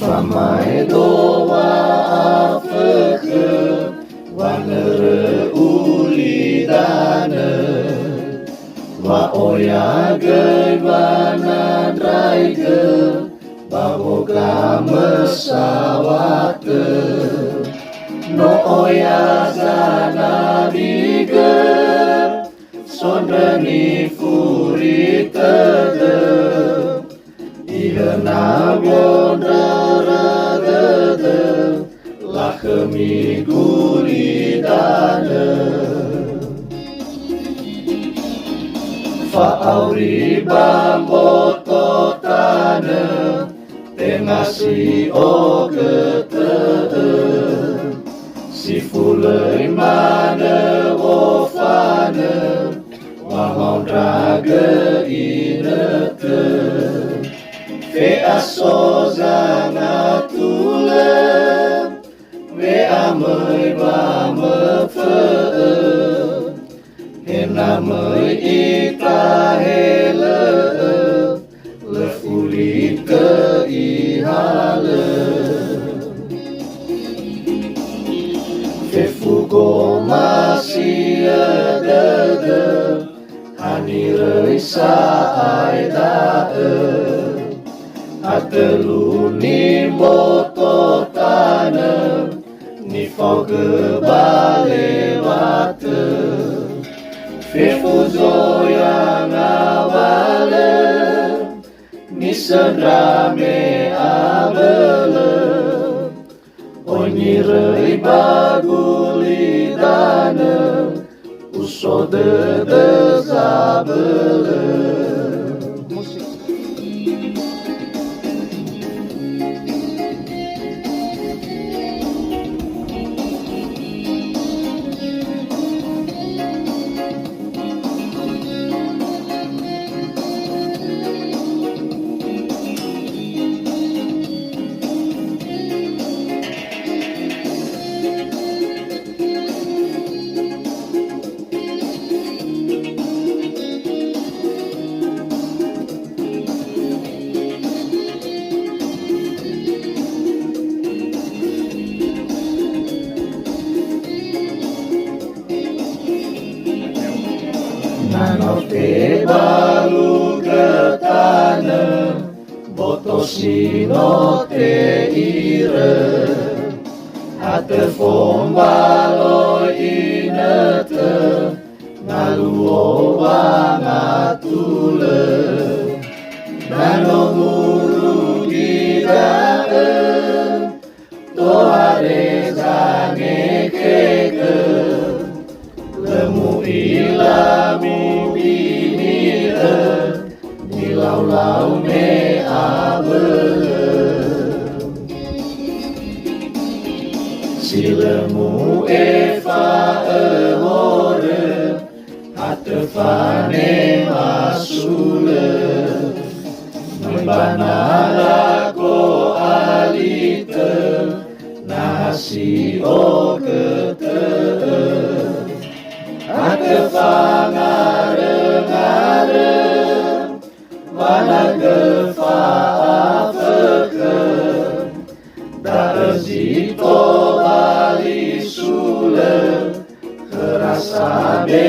Famai doa afeke wanere ulidane wa oya gei wanadraige baboga mesawate no oya zana biger sondeni furitede ihena wonderagede lakemi gulidane fa'auri bambototane tengasi ogete si fulei mane wofane wahon drage inete fe aso zanga tule we amei ba me fe henamei ita hele le fulit ke ihale fe fugo masih dede hanirei saai dae atelu ni bototane ni foge balewate fe fuzo yang awale ni sedrame abele onirei bagulidane usode dezabele Nanote balu getane botosino te ire ate fombalo inete ngaluo wangatule nano muru gidae toare zange keke lemu ilami binire nilau-lau me abele silemu eva ehore atefane masule membanarako alite nasi okete Akefangare Wanagefa afeke Daezito bali sule Kerasa be